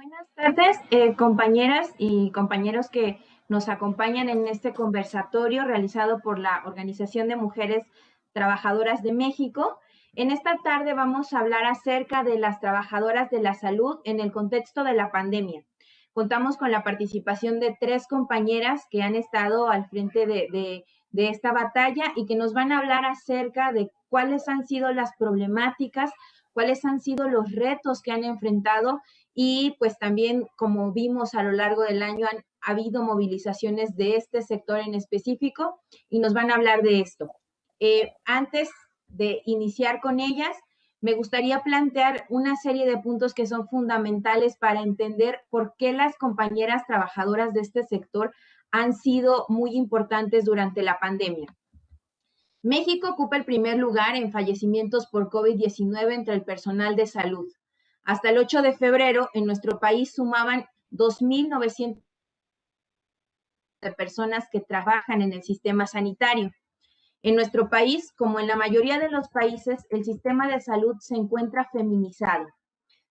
Buenas tardes, compañeras y compañeros que nos acompañan en este conversatorio realizado por la Organización de Mujeres Trabajadoras de México. En esta tarde vamos a hablar acerca de las trabajadoras de la salud en el contexto de la pandemia. Contamos con la participación de 3 compañeras que han estado al frente de esta batalla y que nos van a hablar acerca de cuáles han sido las problemáticas, cuáles han sido los retos que han enfrentado y pues también, como vimos a lo largo del año, han habido movilizaciones de este sector en específico y nos van a hablar de esto. Antes de iniciar con ellas, me gustaría plantear una serie de puntos que son fundamentales para entender por qué las compañeras trabajadoras de este sector han sido muy importantes durante la pandemia. México ocupa el primer lugar en fallecimientos por COVID-19 entre el personal de salud. Hasta el 8 de febrero, en nuestro país sumaban 2.900 de personas que trabajan en el sistema sanitario. En nuestro país, como en la mayoría de los países, el sistema de salud se encuentra feminizado.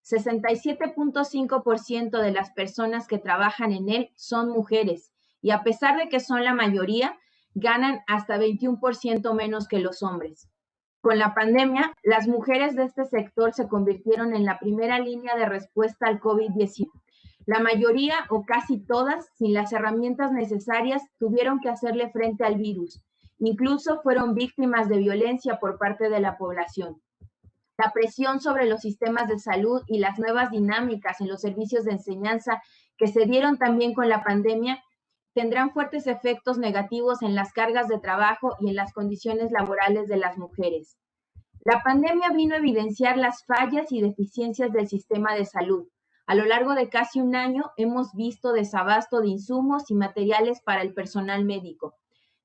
67.5% de las personas que trabajan en él son mujeres y a pesar de que son la mayoría, ganan hasta 21% menos que los hombres. Con la pandemia, las mujeres de este sector se convirtieron en la primera línea de respuesta al COVID-19. La mayoría o casi todas, sin las herramientas necesarias, tuvieron que hacerle frente al virus. Incluso fueron víctimas de violencia por parte de la población. La presión sobre los sistemas de salud y las nuevas dinámicas en los servicios de enseñanza que se dieron también con la pandemia tendrán fuertes efectos negativos en las cargas de trabajo y en las condiciones laborales de las mujeres. La pandemia vino a evidenciar las fallas y deficiencias del sistema de salud. A lo largo de casi un año hemos visto desabasto de insumos y materiales para el personal médico,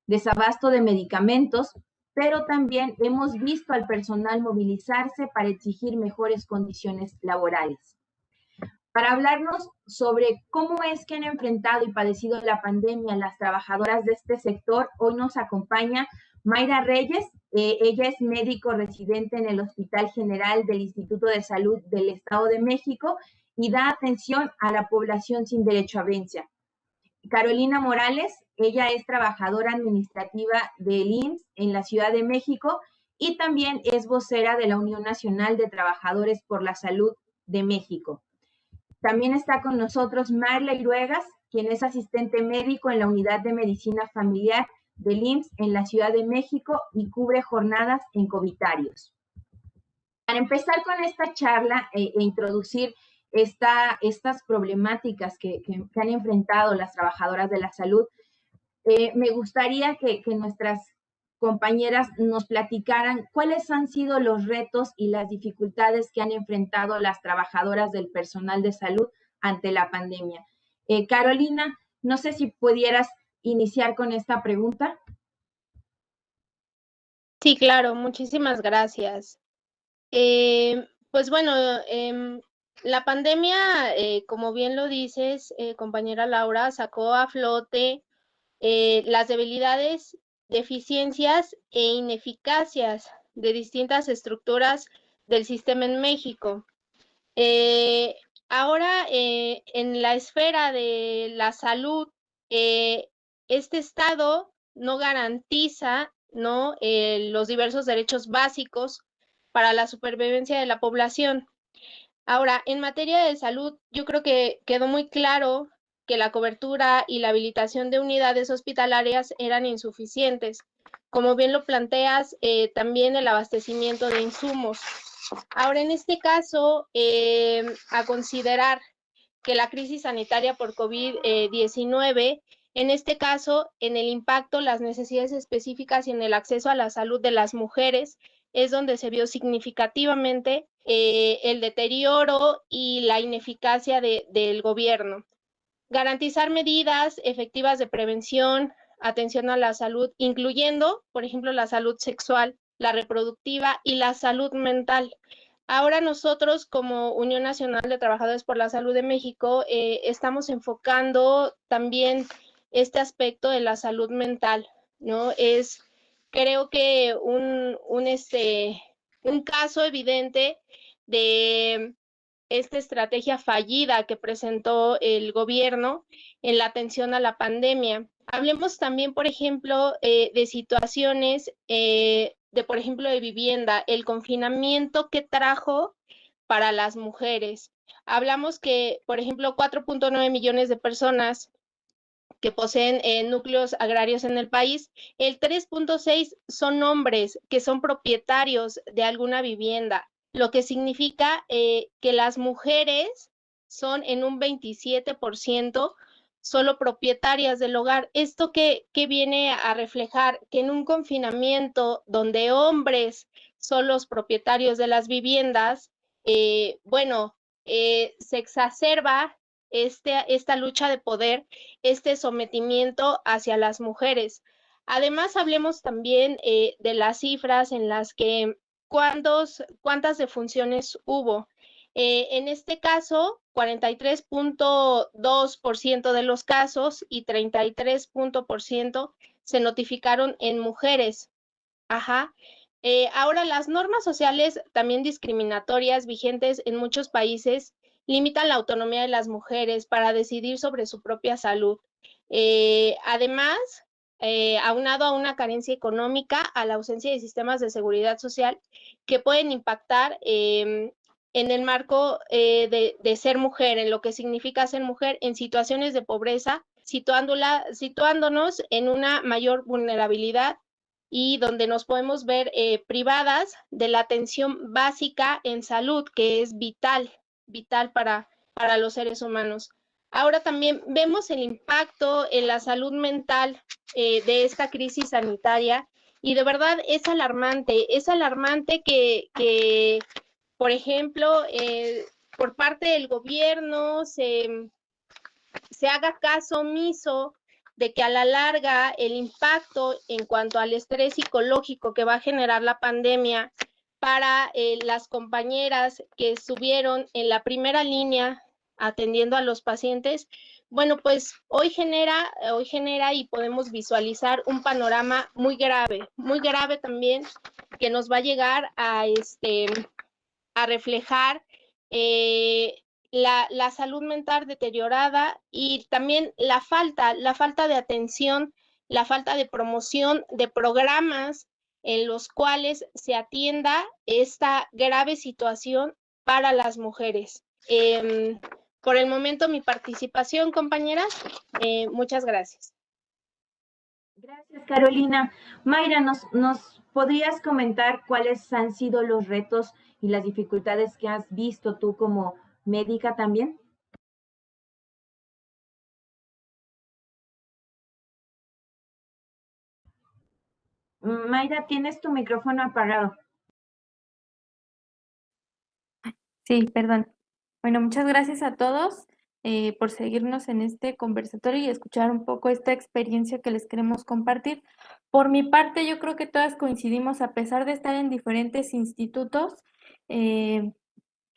desabasto de medicamentos, pero también hemos visto al personal movilizarse para exigir mejores condiciones laborales. Para hablarnos sobre cómo es que han enfrentado y padecido la pandemia las trabajadoras de este sector, hoy nos acompaña Mayra Reyes. Ella es médico residente en el Hospital General del Instituto de Salud del Estado de México y da atención a la población sin derecho a herencia. Carolina Morales, ella es trabajadora administrativa del IMSS en la Ciudad de México y también es vocera de la Unión Nacional de Trabajadores por la Salud de México. También está con nosotros Marla Iruegas, quien es asistente médico en la Unidad de Medicina Familiar del IMSS en la Ciudad de México y cubre jornadas en comunitarios. Para empezar con esta charla e introducir estas problemáticas que han enfrentado las trabajadoras de la salud, me gustaría que nuestras compañeras nos platicaran cuáles han sido los retos y las dificultades que han enfrentado las trabajadoras del personal de salud ante la pandemia. Carolina, no sé si pudieras iniciar con esta pregunta. Sí, claro, muchísimas gracias. Pues bueno, la pandemia, como bien lo dices, compañera Laura, sacó a flote las debilidades, deficiencias e ineficacias de distintas estructuras del sistema en México. Ahora, en la esfera de la salud, este Estado no garantiza, ¿no? Los diversos derechos básicos para la supervivencia de la población. Ahora, en materia de salud, yo creo que quedó muy claro que la cobertura y la habilitación de unidades hospitalarias eran insuficientes. Como bien lo planteas, también el abastecimiento de insumos. Ahora, en este caso, a considerar que la crisis sanitaria por COVID-19, en este caso, en el impacto, las necesidades específicas y en el acceso a la salud de las mujeres, es donde se vio significativamente el deterioro y la ineficacia del gobierno. Garantizar medidas efectivas de prevención, atención a la salud, incluyendo, por ejemplo, la salud sexual, la reproductiva y la salud mental. Ahora nosotros, como Unión Nacional de Trabajadores por la Salud de México, estamos enfocando también este aspecto de la salud mental, ¿no? Es, creo que un caso evidente de esta estrategia fallida que presentó el gobierno en la atención a la pandemia. Hablemos también, por ejemplo, de situaciones por ejemplo, de vivienda, el confinamiento que trajo para las mujeres. Hablamos que, por ejemplo, 4.9 millones de personas que poseen núcleos agrarios en el país, el 3.6 son hombres que son propietarios de alguna vivienda, lo que significa que las mujeres son en un 27% solo propietarias del hogar. ¿Esto qué viene a reflejar? Que en un confinamiento donde hombres son los propietarios de las viviendas, bueno, se exacerba esta lucha de poder, este sometimiento hacia las mujeres. Además, hablemos también de las cifras en las que cuántas defunciones hubo. En este caso, 43.2% de los casos y 33% se notificaron en mujeres. Ajá. Ahora, las normas sociales también discriminatorias vigentes en muchos países limitan la autonomía de las mujeres para decidir sobre su propia salud. Además, aunado a una carencia económica, a la ausencia de sistemas de seguridad social que pueden impactar en el marco de ser mujer, en lo que significa ser mujer en situaciones de pobreza, situándonos en una mayor vulnerabilidad y donde nos podemos ver privadas de la atención básica en salud, que es vital para los seres humanos. Ahora también vemos el impacto en la salud mental de esta crisis sanitaria y de verdad es alarmante que por ejemplo, por parte del gobierno se haga caso omiso de que a la larga el impacto en cuanto al estrés psicológico que va a generar la pandemia para las compañeras que estuvieron en la primera línea atendiendo a los pacientes, bueno, pues hoy genera y podemos visualizar un panorama muy grave también, que nos va a llegar a reflejar eh, la salud mental deteriorada y también la falta de atención, la falta de promoción de programas en los cuales se atienda esta grave situación para las mujeres. Por el momento, mi participación, compañeras. Muchas gracias. Gracias, Carolina. Mayra, ¿nos podrías comentar cuáles han sido los retos y las dificultades que has visto tú como médica también? Mayra, tienes tu micrófono apagado. Sí, perdón. Bueno, muchas gracias a todos por seguirnos en este conversatorio y escuchar un poco esta experiencia que les queremos compartir. Por mi parte, yo creo que todas coincidimos, a pesar de estar en diferentes institutos, que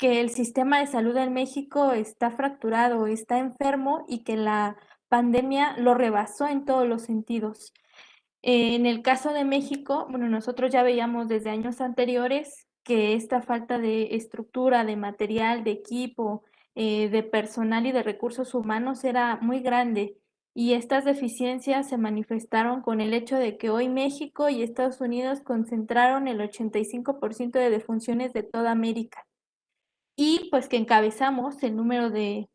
el sistema de salud en México está fracturado, está enfermo y que la pandemia lo rebasó en todos los sentidos. En el caso de México, bueno, nosotros ya veíamos desde años anteriores que esta falta de estructura, de material, de equipo, de personal y de recursos humanos era muy grande. Y estas deficiencias se manifestaron con el hecho de que hoy México y Estados Unidos concentraron el 85% de defunciones de toda América. Y pues que encabezamos el número de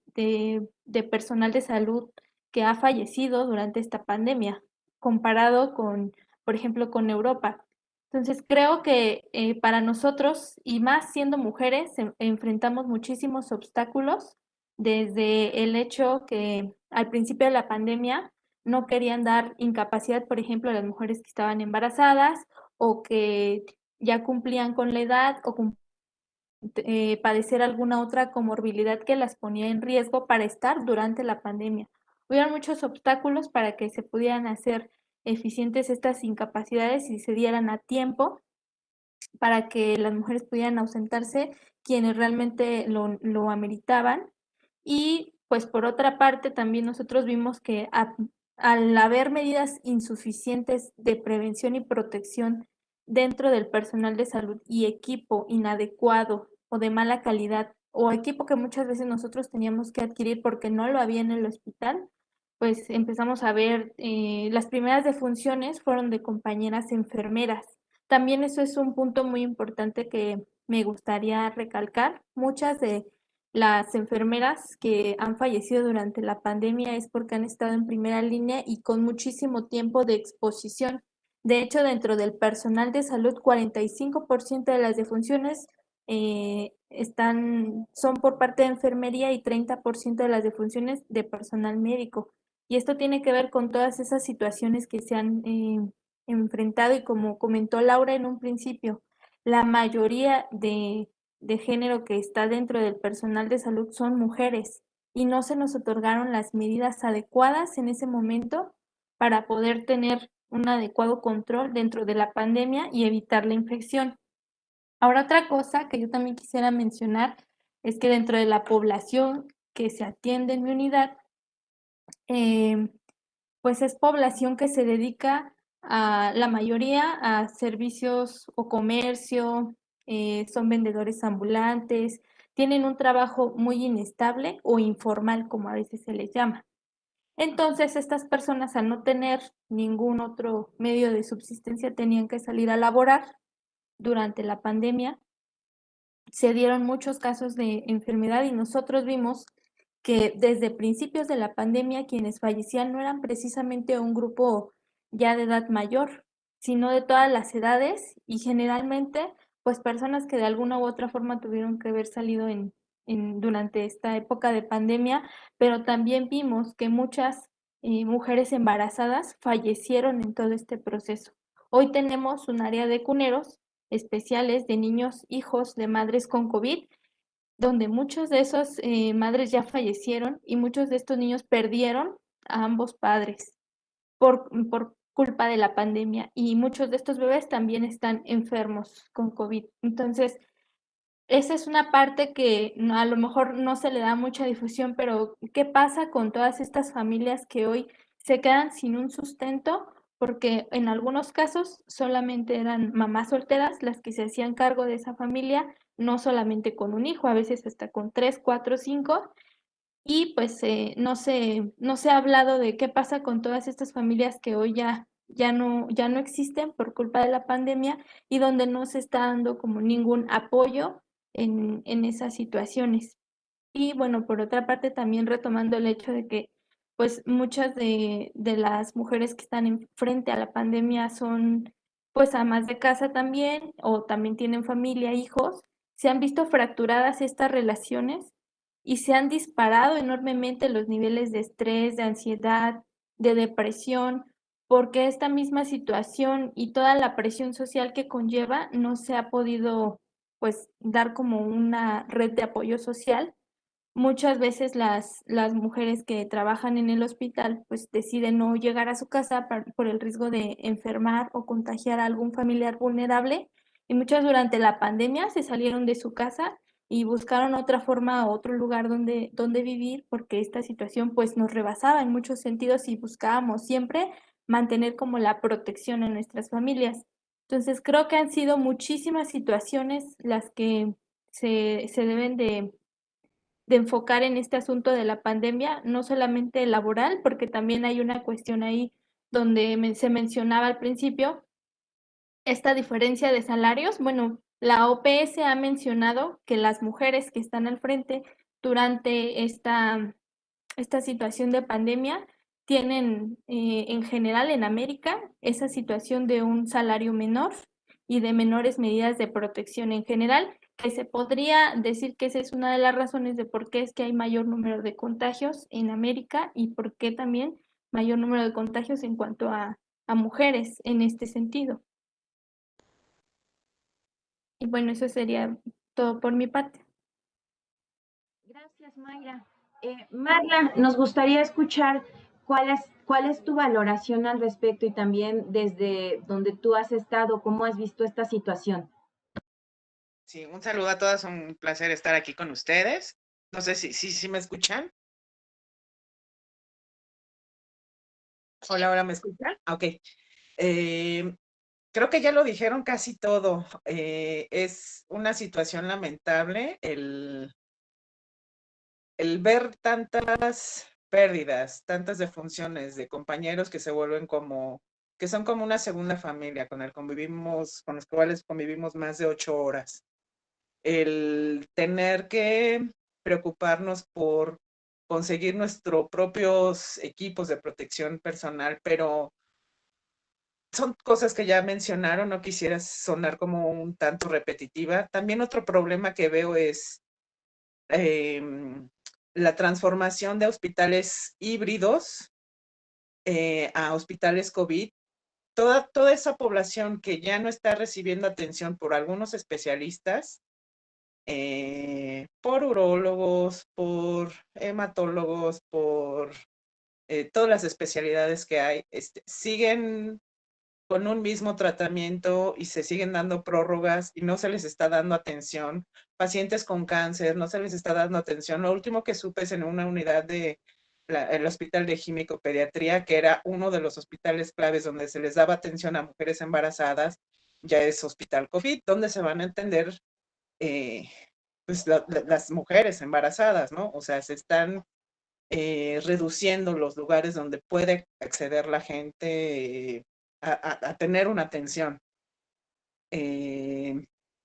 personal de salud que ha fallecido durante esta pandemia, comparado con, por ejemplo, con Europa. Entonces, creo que para nosotros, y más siendo mujeres, enfrentamos muchísimos obstáculos, desde el hecho que al principio de la pandemia no querían dar incapacidad, por ejemplo, a las mujeres que estaban embarazadas o que ya cumplían con la edad o padecer alguna otra comorbilidad que las ponía en riesgo para estar durante la pandemia. Hubieron muchos obstáculos para que se pudieran hacer eficientes estas incapacidades y se dieran a tiempo para que las mujeres pudieran ausentarse quienes realmente lo ameritaban. Y pues por otra parte también nosotros vimos que al haber medidas insuficientes de prevención y protección dentro del personal de salud y equipo inadecuado o de mala calidad o equipo que muchas veces nosotros teníamos que adquirir porque no lo había en el hospital, pues empezamos a ver las primeras defunciones fueron de compañeras enfermeras. También eso es un punto muy importante que me gustaría recalcar. Muchas de las enfermeras que han fallecido durante la pandemia es porque han estado en primera línea y con muchísimo tiempo de exposición. De hecho, dentro del personal de salud, 45% de las defunciones son por parte de enfermería y 30% de las defunciones de personal médico. Y esto tiene que ver con todas esas situaciones que se han enfrentado y como comentó Laura en un principio, la mayoría de género que está dentro del personal de salud son mujeres y no se nos otorgaron las medidas adecuadas en ese momento para poder tener un adecuado control dentro de la pandemia y evitar la infección. Ahora, otra cosa que yo también quisiera mencionar es que dentro de la población que se atiende en mi unidad, eh, pues es población que se dedica a la mayoría a servicios o comercio, son vendedores ambulantes, tienen un trabajo muy inestable o informal, como a veces se les llama. Entonces, estas personas al no tener ningún otro medio de subsistencia tenían que salir a laborar durante la pandemia. Se dieron muchos casos de enfermedad y nosotros vimos que desde principios de la pandemia quienes fallecían no eran precisamente un grupo ya de edad mayor, sino de todas las edades y generalmente pues personas que de alguna u otra forma tuvieron que haber salido durante esta época de pandemia, pero también vimos que muchas mujeres embarazadas fallecieron en todo este proceso. Hoy tenemos un área de cuneros especiales de niños hijos de madres con COVID, donde muchos de esos madres ya fallecieron y muchos de estos niños perdieron a ambos padres por culpa de la pandemia y muchos de estos bebés también están enfermos con COVID. Entonces, esa es una parte que a lo mejor no se le da mucha difusión, pero ¿qué pasa con todas estas familias que hoy se quedan sin un sustento? Porque en algunos casos solamente eran mamás solteras las que se hacían cargo de esa familia, no solamente con un hijo, a veces hasta con 3, 4, 5, y pues no se ha hablado de qué pasa con todas estas familias que hoy ya no existen por culpa de la pandemia y donde no se está dando como ningún apoyo en esas situaciones. Y bueno, por otra parte, también retomando el hecho de que pues muchas de las mujeres que están frente a la pandemia son pues amas de casa también o también tienen familia, hijos, se han visto fracturadas estas relaciones y se han disparado enormemente los niveles de estrés, de ansiedad, de depresión, porque esta misma situación y toda la presión social que conlleva no se ha podido pues dar como una red de apoyo social. Muchas veces las mujeres que trabajan en el hospital pues deciden no llegar a su casa por el riesgo de enfermar o contagiar a algún familiar vulnerable y muchas durante la pandemia se salieron de su casa y buscaron otra forma, otro lugar donde vivir porque esta situación pues nos rebasaba en muchos sentidos y buscábamos siempre mantener como la protección en nuestras familias. Entonces creo que han sido muchísimas situaciones las que se deben de enfocar en este asunto de la pandemia, no solamente laboral, porque también hay una cuestión ahí donde se mencionaba al principio esta diferencia de salarios. Bueno, la OPS ha mencionado que las mujeres que están al frente durante esta situación de pandemia tienen en general en América esa situación de un salario menor y de menores medidas de protección en general, que se podría decir que esa es una de las razones de por qué es que hay mayor número de contagios en América y por qué también mayor número de contagios en cuanto a mujeres en este sentido. Y bueno, eso sería todo por mi parte. Gracias, Mayra. Marla, nos gustaría escuchar cuál es tu valoración al respecto y también desde donde tú has estado, cómo has visto esta situación. Sí, un saludo a todas, un placer estar aquí con ustedes. No sé si me escuchan. Hola, ¿ahora me escuchan? Ok. Creo que ya lo dijeron casi todo. Es una situación lamentable el ver tantas pérdidas, tantas defunciones de compañeros que se vuelven como, que son como una segunda familia con con los cuales convivimos más de 8 horas. El tener que preocuparnos por conseguir nuestros propios equipos de protección personal, pero son cosas que ya mencionaron, no quisiera sonar como un tanto repetitiva. También otro problema que veo es la transformación de hospitales híbridos a hospitales COVID. Toda esa población que ya no está recibiendo atención por algunos especialistas, por urólogos, por hematólogos, por todas las especialidades que hay, siguen con un mismo tratamiento y se siguen dando prórrogas y no se les está dando atención. Pacientes con cáncer, no se les está dando atención. Lo último que supe es en una unidad el Hospital de Ginecopediatría, que era uno de los hospitales claves donde se les daba atención a mujeres embarazadas, ya es Hospital COVID, donde se van a atender pues las mujeres embarazadas, ¿no? O sea, se están reduciendo los lugares donde puede acceder la gente a tener una atención.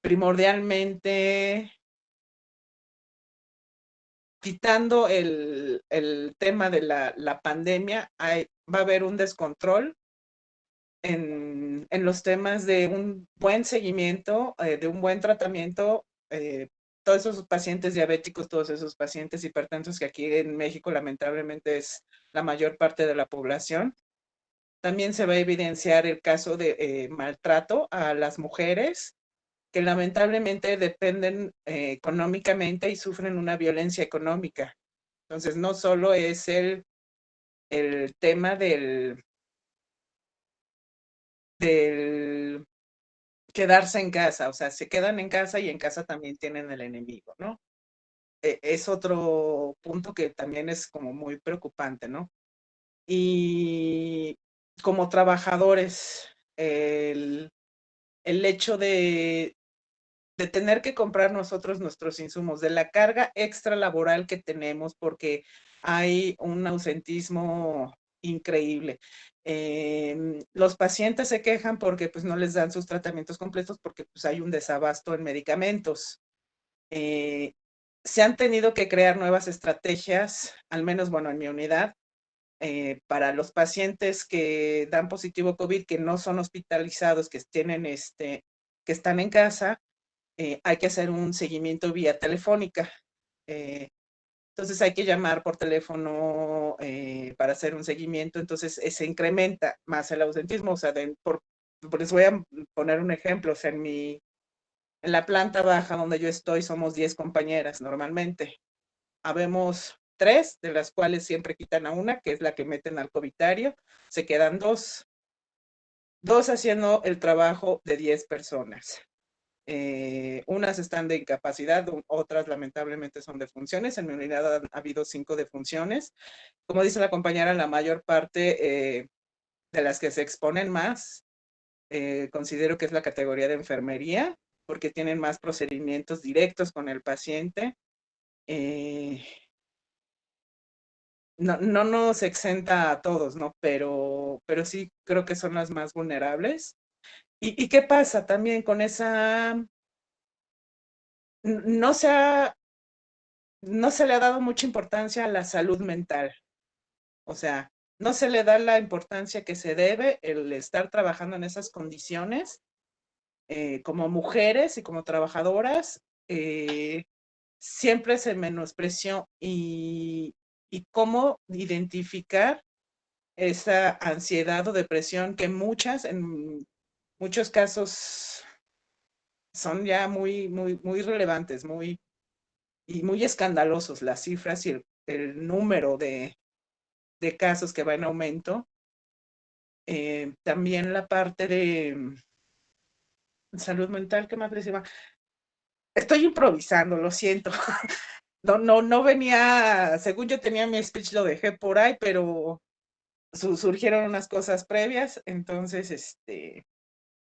Primordialmente, quitando el tema de la pandemia, va a haber un descontrol en los temas de un buen seguimiento, de un buen tratamiento. Todos esos pacientes diabéticos, todos esos pacientes hipertensos, que aquí en México lamentablemente es la mayor parte de la población. También se va a evidenciar el caso de maltrato a las mujeres, que lamentablemente dependen económicamente y sufren una violencia económica. Entonces, no solo es el tema del quedarse en casa, o sea, se quedan en casa y en casa también tienen el enemigo, ¿no? Es otro punto que también es como muy preocupante, ¿no? Y como trabajadores, el hecho de tener que comprar nosotros nuestros insumos, de la carga extra laboral que tenemos, porque hay un ausentismo increíble. Los pacientes se quejan porque pues no les dan sus tratamientos completos porque pues hay un desabasto en medicamentos. Se han tenido que crear nuevas estrategias, al menos, bueno, en mi unidad, para los pacientes que dan positivo COVID, que no son hospitalizados, que tienen que están en casa, hay que hacer un seguimiento vía telefónica. Entonces hay que llamar por teléfono para hacer un seguimiento, entonces se incrementa más el ausentismo. O sea, les voy a poner un ejemplo. O sea, en la planta baja donde yo estoy somos 10 compañeras normalmente. Habemos 3, de las cuales siempre quitan a una, que es la que meten al covitario. Se quedan 2 haciendo el trabajo de 10 personas. Unas están de incapacidad, otras lamentablemente son de funciones. En mi unidad ha habido 5 defunciones. Como dice la compañera, la mayor parte de las que se exponen más, considero que es la categoría de enfermería, porque tienen más procedimientos directos con el paciente. No nos exenta a todos, ¿no? Pero sí creo que son las más vulnerables. ¿Y qué pasa también con esa? No se le ha dado mucha importancia a la salud mental. O sea, no se le da la importancia que se debe el estar trabajando en esas condiciones. Como mujeres y como trabajadoras, siempre se menospreció y cómo identificar esa ansiedad o depresión que en muchos casos son ya muy, muy, muy relevantes, y muy escandalosos las cifras y el número de casos que va en aumento. También la parte de salud mental, ¿qué más decía? Estoy improvisando, lo siento. No venía, según yo tenía mi speech, lo dejé por ahí, pero surgieron unas cosas previas, entonces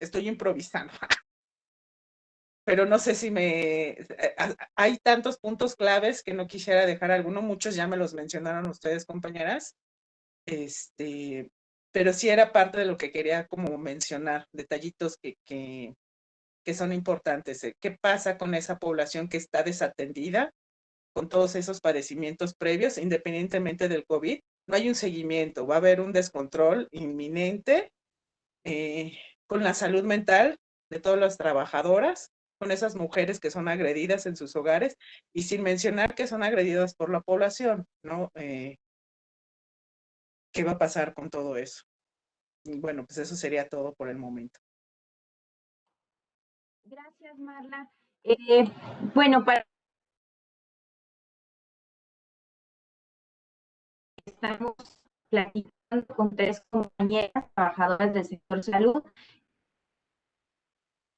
estoy improvisando. pero no sé si hay tantos puntos claves que no quisiera dejar alguno, muchos ya me los mencionaron ustedes, compañeras, pero sí era parte de lo que quería como mencionar, detallitos que son importantes. ¿Qué pasa con esa población que está desatendida con todos esos padecimientos previos, independientemente del COVID? No hay un seguimiento, va a haber un descontrol inminente con la salud mental de todas las trabajadoras, con esas mujeres que son agredidas en sus hogares, y sin mencionar que son agredidas por la población, ¿no? ¿Qué va a pasar con todo eso? Y bueno, pues eso sería todo por el momento. Gracias, Marla. Bueno, estamos platicando con 3 compañeras trabajadoras del sector salud.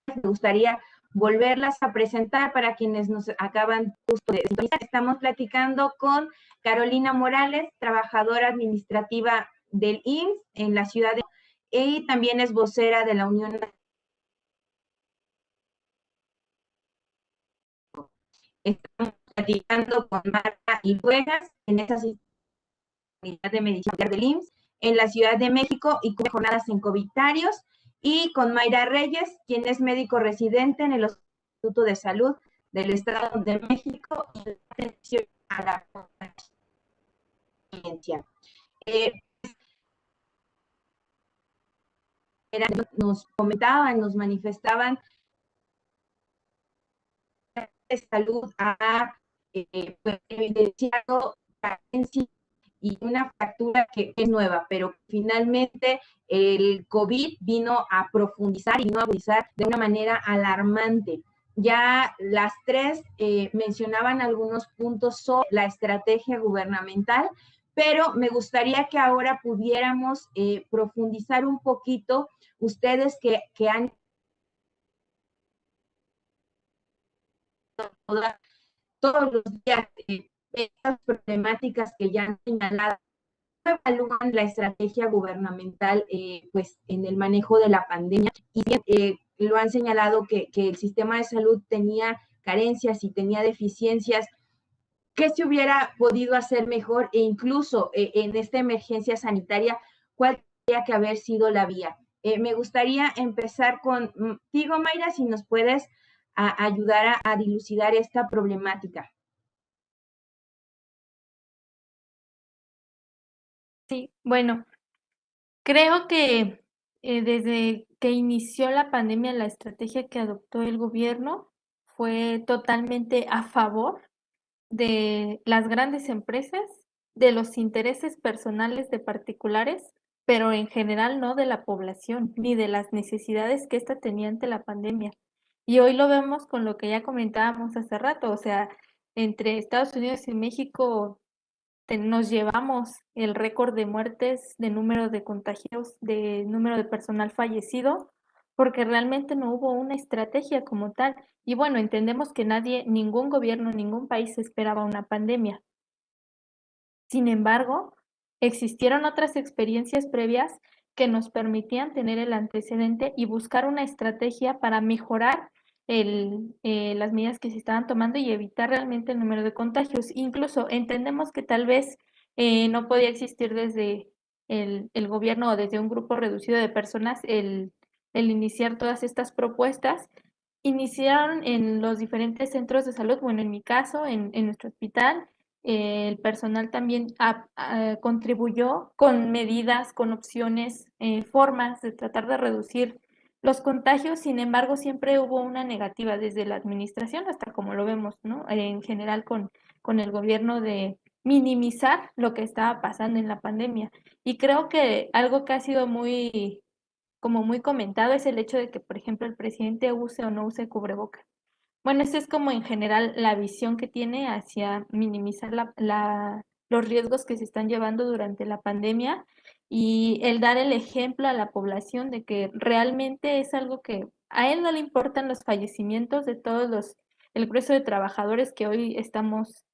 Me gustaría volverlas a presentar para quienes nos acaban justo de sintonizar. Estamos platicando con Carolina Morales, trabajadora administrativa del IMSS en la ciudad de, y también es vocera de la Unión. Estamos platicando con Marta Iruegas en esa unidad de medicina del IMSS en la Ciudad de México y con jornadas en comunitarios, y con Mayra Reyes, quien es médico residente en el Instituto de Salud del Estado de México y la atención a la conciencia. Nos comentaban, nos manifestaban de salud ha pues, evidenciado carencia y una fractura que es nueva, pero finalmente el COVID vino a profundizar y vino a agudizar de una manera alarmante. Ya las 3 mencionaban algunos puntos sobre la estrategia gubernamental, pero me gustaría que ahora pudiéramos profundizar un poquito, ustedes que han todos los días estas problemáticas que ya han señalado, evalúan la estrategia gubernamental pues en el manejo de la pandemia, y lo han señalado que el sistema de salud tenía carencias y tenía deficiencias. ¿Qué se hubiera podido hacer mejor? E incluso en esta emergencia sanitaria, ¿cuál tendría que haber sido la vía? Me gustaría empezar contigo, Mayra, si nos puedes ayudar a dilucidar esta problemática. Sí, bueno, creo que desde que inició la pandemia, la estrategia que adoptó el gobierno fue totalmente a favor de las grandes empresas, de los intereses personales de particulares, pero en general no de la población, ni de las necesidades que ésta tenía ante la pandemia. Y hoy lo vemos con lo que ya comentábamos hace rato, o sea, entre Estados Unidos y México nos llevamos el récord de muertes, de número de contagios, de número de personal fallecido, porque realmente no hubo una estrategia como tal. Y bueno, entendemos que nadie, ningún gobierno, ningún país esperaba una pandemia. Sin embargo, existieron otras experiencias previas que nos permitían tener el antecedente y buscar una estrategia para mejorar las medidas que se estaban tomando y evitar realmente el número de contagios. Incluso entendemos que tal vez no podía existir desde el gobierno o desde un grupo reducido de personas el iniciar todas estas propuestas. Iniciaron en los diferentes centros de salud, bueno, en mi caso, en nuestro hospital, el personal también contribuyó con medidas, con opciones, formas de tratar de reducir los contagios. Sin embargo, siempre hubo una negativa desde la administración hasta como lo vemos, ¿no? En general con el gobierno de minimizar lo que estaba pasando en la pandemia. Y creo que algo que ha sido como muy comentado es el hecho de que, por ejemplo, el presidente use o no use cubrebocas. Bueno, esa es como en general la visión que tiene hacia minimizar los riesgos que se están llevando durante la pandemia y el dar el ejemplo a la población de que realmente es algo que a él no le importan los fallecimientos de el grueso de trabajadores que hoy estamos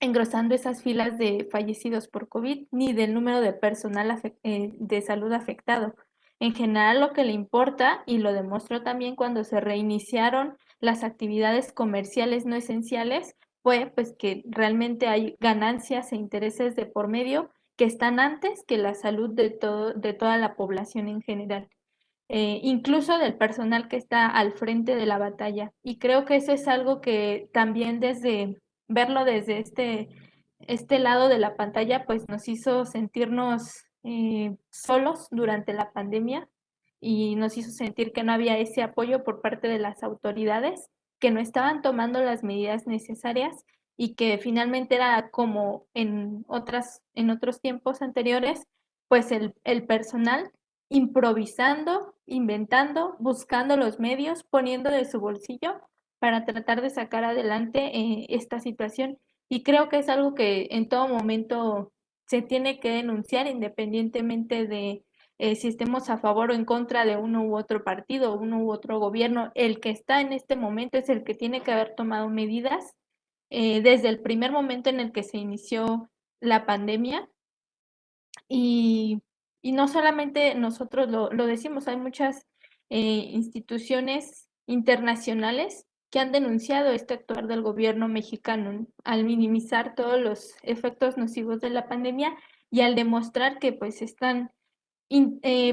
engrosando esas filas de fallecidos por COVID, ni del número de personal de salud afectado. en general lo que le importa, y lo demostró también cuando se reiniciaron las actividades comerciales no esenciales, fue pues que realmente hay ganancias e intereses de por medio que están antes que la salud de toda la población en general, incluso del personal que está al frente de la batalla. Y creo que eso es algo que también desde verlo desde este lado de la pantalla, pues nos hizo sentirnos solos durante la pandemia y nos hizo sentir que no había ese apoyo por parte de las autoridades, que no estaban tomando las medidas necesarias y que finalmente era como en otros tiempos anteriores, pues el personal improvisando, inventando, buscando los medios, poniendo de su bolsillo para tratar de sacar adelante esta situación. Y creo que es algo que en todo momento se tiene que denunciar independientemente de si estemos a favor o en contra de uno u otro partido, uno u otro gobierno. El que está en este momento es el que tiene que haber tomado medidas desde el primer momento en el que se inició la pandemia y, y no solamente nosotros lo decimos, hay muchas instituciones internacionales que han denunciado este actuar del gobierno mexicano al minimizar todos los efectos nocivos de la pandemia y al demostrar que pues están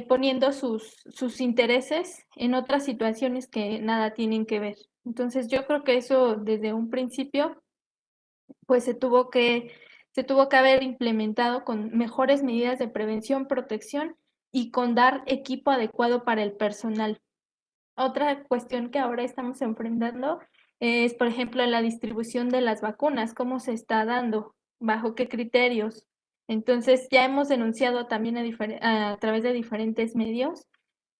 poniendo sus intereses en otras situaciones que nada tienen que ver. Entonces yo creo que eso desde un principio pues se tuvo que haber implementado con mejores medidas de prevención, protección y con dar equipo adecuado para el personal. Otra cuestión que ahora estamos enfrentando es, por ejemplo, la distribución de las vacunas, cómo se está dando, bajo qué criterios. Entonces, ya hemos denunciado también a través de diferentes medios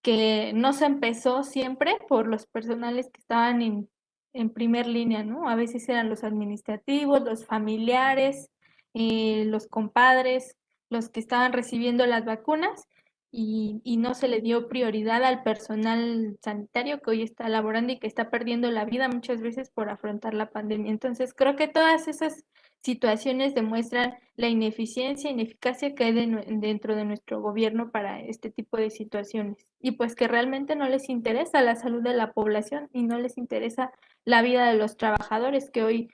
que no se empezó siempre por los personales que estaban en primer línea, ¿no? A veces eran los administrativos, los familiares, los compadres, los que estaban recibiendo las vacunas y no se le dio prioridad al personal sanitario que hoy está laborando y que está perdiendo la vida muchas veces por afrontar la pandemia. Entonces, creo que todas esas situaciones demuestran la ineficiencia e ineficacia que hay dentro de nuestro gobierno para este tipo de situaciones. Y pues que realmente no les interesa la salud de la población y no les interesa la vida de los trabajadores que hoy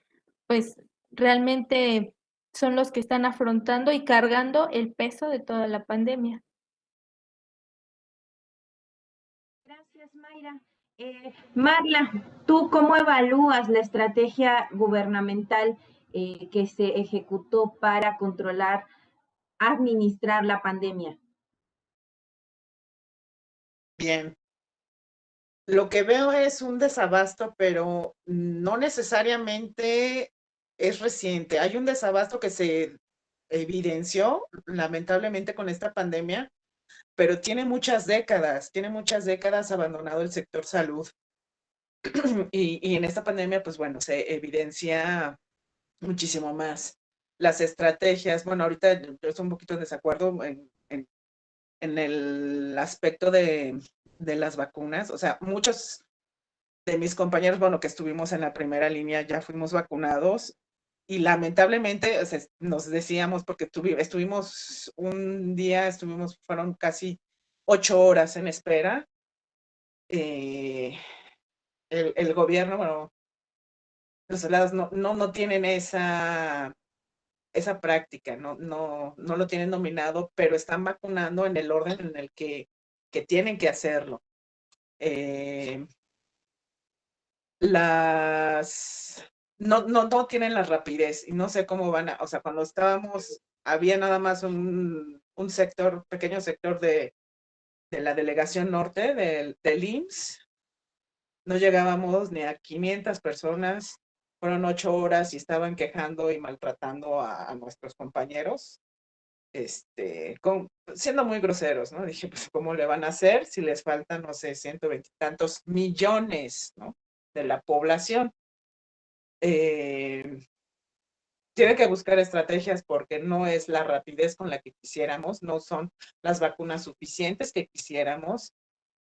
pues realmente son los que están afrontando y cargando el peso de toda la pandemia. Gracias, Mayra. Marla, ¿tú cómo evalúas la estrategia gubernamental que se ejecutó para controlar, administrar la pandemia? Bien, lo que veo es un desabasto, pero no necesariamente es reciente. Hay un desabasto que se evidenció lamentablemente con esta pandemia, pero tiene muchas décadas abandonado el sector salud. Y en esta pandemia, pues bueno, se evidencia muchísimo más las estrategias. Bueno, ahorita yo estoy un poquito en desacuerdo en el aspecto de las vacunas. O sea, muchos de mis compañeros, bueno, que estuvimos en la primera línea, ya fuimos vacunados y lamentablemente, o sea, nos decíamos, porque estuvimos un día, fueron casi 8 horas en espera. El gobierno, bueno, los soldados no tienen esa práctica, no lo tienen dominado, pero están vacunando en el orden en el que tienen que hacerlo. No tienen la rapidez y no sé cómo o sea, cuando estábamos, había nada más un pequeño sector de la delegación norte del IMSS, no llegábamos ni a 500 personas, fueron 8 horas y estaban quejando y maltratando a nuestros compañeros, siendo muy groseros, ¿no? Dije, pues, ¿cómo le van a hacer si les faltan, no sé, 120 y tantos millones, ¿no? De la población. Tiene que buscar estrategias porque no es la rapidez con la que quisiéramos, no son las vacunas suficientes que quisiéramos.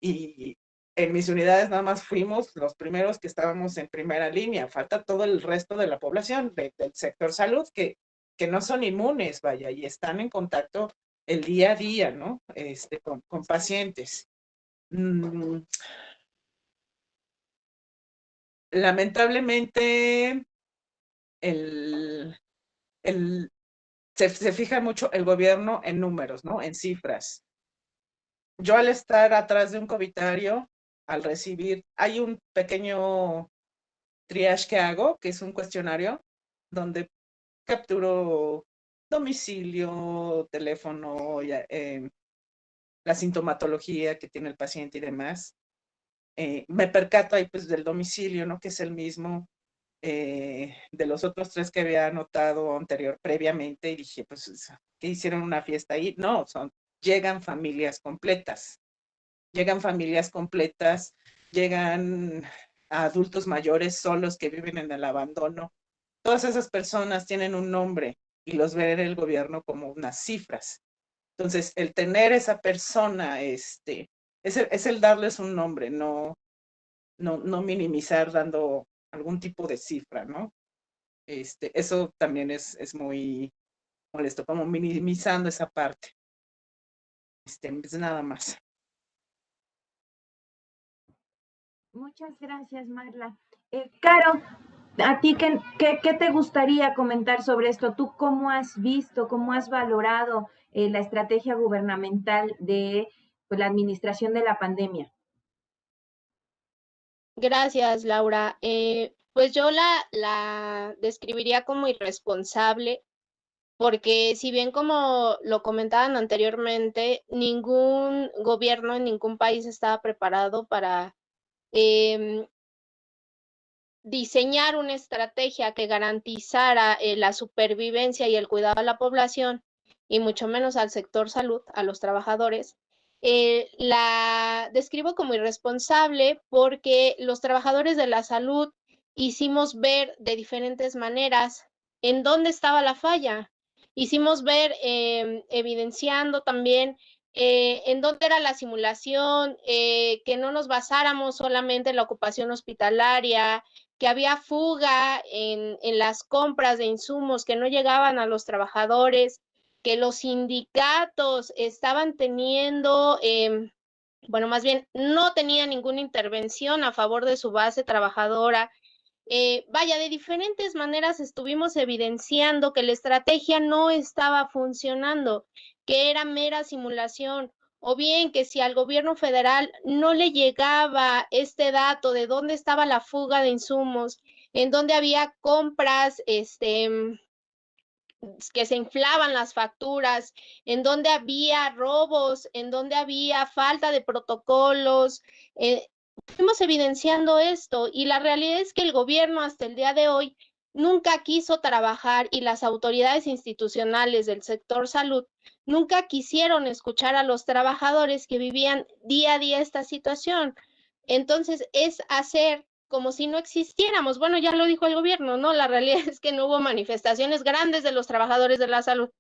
Y en mis unidades nada más fuimos los primeros que estábamos en primera línea. Falta todo el resto de la población del sector salud que no son inmunes, vaya, y están en contacto el día a día, ¿no? Con pacientes. Lamentablemente, se fija mucho el gobierno en números, ¿no? En cifras. Yo al estar atrás de un covitario, al recibir, hay un pequeño triage que hago, que es un cuestionario, donde capturo domicilio, teléfono, la sintomatología que tiene el paciente y demás. Me percato ahí pues del domicilio, ¿no? Que es el mismo de los otros 3 que había anotado previamente, y dije, pues, ¿qué hicieron una fiesta ahí? No, llegan familias completas, llegan a adultos mayores solos que viven en el abandono. Todas esas personas tienen un nombre y los ve el gobierno como unas cifras. Entonces, el tener esa persona, es el darles un nombre, no minimizar dando algún tipo de cifra, ¿no? Eso también es muy molesto, como minimizando esa parte. Pues nada más. Muchas gracias, Marla. Caro, ¿a ti qué te gustaría comentar sobre esto? ¿Tú cómo has visto, cómo has valorado la estrategia gubernamental de pues, la administración de la pandemia? Gracias, Laura. Pues yo la describiría como irresponsable, porque si bien como lo comentaban anteriormente, ningún gobierno en ningún país estaba preparado para diseñar una estrategia que garantizara la supervivencia y el cuidado a la población, y mucho menos al sector salud, a los trabajadores. La describo como irresponsable porque los trabajadores de la salud hicimos ver de diferentes maneras en dónde estaba la falla. Hicimos ver, evidenciando también en dónde era la simulación, que no nos basáramos solamente en la ocupación hospitalaria, que había fuga en las compras de insumos que no llegaban a los trabajadores, que los sindicatos estaban teniendo, bueno, más bien no tenían ninguna intervención a favor de su base trabajadora. Vaya, de diferentes maneras estuvimos evidenciando que la estrategia no estaba funcionando, que era mera simulación, o bien que si al gobierno federal no le llegaba este dato de dónde estaba la fuga de insumos, en dónde había compras, que se inflaban las facturas, en donde había robos, en donde había falta de protocolos. Fuimos evidenciando esto, y la realidad es que el gobierno hasta el día de hoy nunca quiso trabajar, y las autoridades institucionales del sector salud nunca quisieron escuchar a los trabajadores que vivían día a día esta situación. Entonces es hacer como si no existiéramos. Bueno, ya lo dijo el gobierno, ¿no? La realidad es que no hubo manifestaciones grandes de los trabajadores de la salud.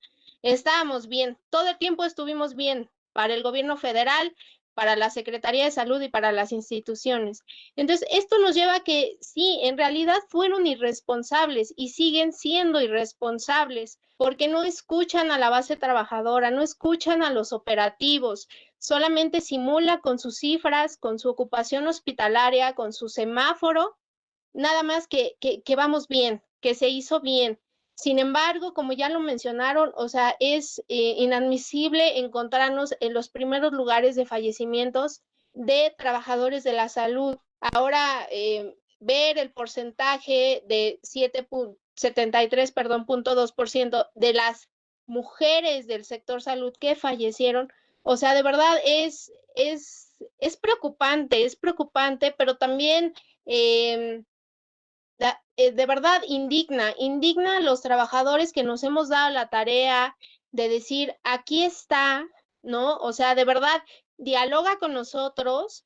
Estábamos bien, todo el tiempo estuvimos bien para el gobierno federal, para la Secretaría de Salud y para las instituciones. Entonces, esto nos lleva a que sí, en realidad fueron irresponsables y siguen siendo irresponsables, porque no escuchan a la base trabajadora, no escuchan a los operativos, solamente simula con sus cifras, con su ocupación hospitalaria, con su semáforo, nada más que vamos bien, que se hizo bien. Sin embargo, como ya lo mencionaron, o sea, es inadmisible encontrarnos en los primeros lugares de fallecimientos de trabajadores de la salud. Ahora, ver el porcentaje de 73,2% de las mujeres del sector salud que fallecieron, o sea, de verdad es preocupante, pero también de verdad indigna a los trabajadores que nos hemos dado la tarea de decir, aquí está, ¿no? O sea, de verdad, dialoga con nosotros,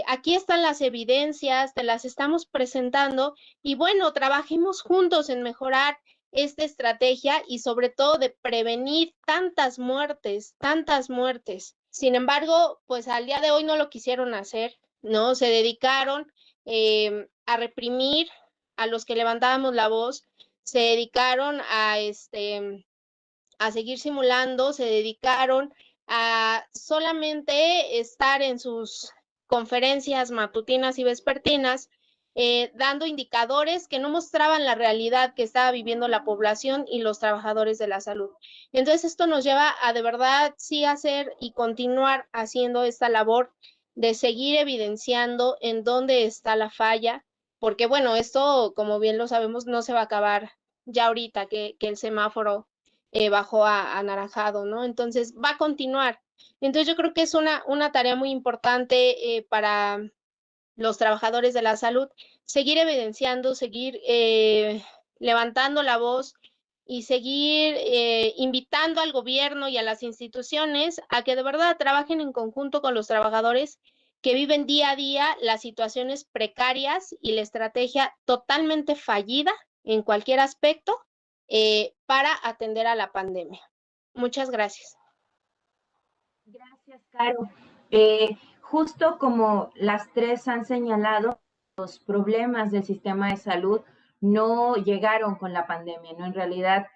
aquí están las evidencias, te las estamos presentando, y bueno, trabajemos juntos en mejorar esta estrategia y sobre todo de prevenir tantas muertes, tantas muertes. Sin embargo, pues al día de hoy no lo quisieron hacer, ¿no? Se dedicaron a reprimir a los que levantábamos la voz, se dedicaron a a seguir simulando, se dedicaron a solamente estar en sus conferencias matutinas y vespertinas, dando indicadores que no mostraban la realidad que estaba viviendo la población y los trabajadores de la salud. Entonces esto nos lleva a de verdad sí hacer y continuar haciendo esta labor de seguir evidenciando en dónde está la falla, porque bueno, esto como bien lo sabemos no se va a acabar ya ahorita que el semáforo bajó a anaranjado, ¿no? Entonces va a continuar. Entonces yo creo que es una tarea muy importante para los trabajadores de la salud, seguir evidenciando, seguir levantando la voz y seguir invitando al gobierno y a las instituciones a que de verdad trabajen en conjunto con los trabajadores que viven día a día las situaciones precarias y la estrategia totalmente fallida en cualquier aspecto para atender a la pandemia. Muchas gracias. Gracias, Caro. Justo como las tres han señalado, los problemas del sistema de salud no llegaron con la pandemia, ¿no? En realidad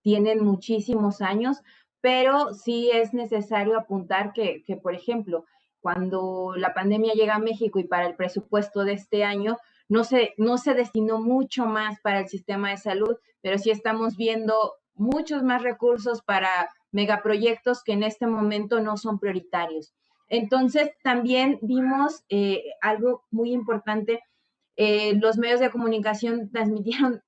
tienen muchísimos años, pero sí es necesario apuntar que, por ejemplo, cuando la pandemia llega a México y para el presupuesto de este año, no se destinó mucho más para el sistema de salud, pero sí estamos viendo muchos más recursos para megaproyectos que en este momento no son prioritarios. Entonces, también vimos algo muy importante. Los medios de comunicación transmitieron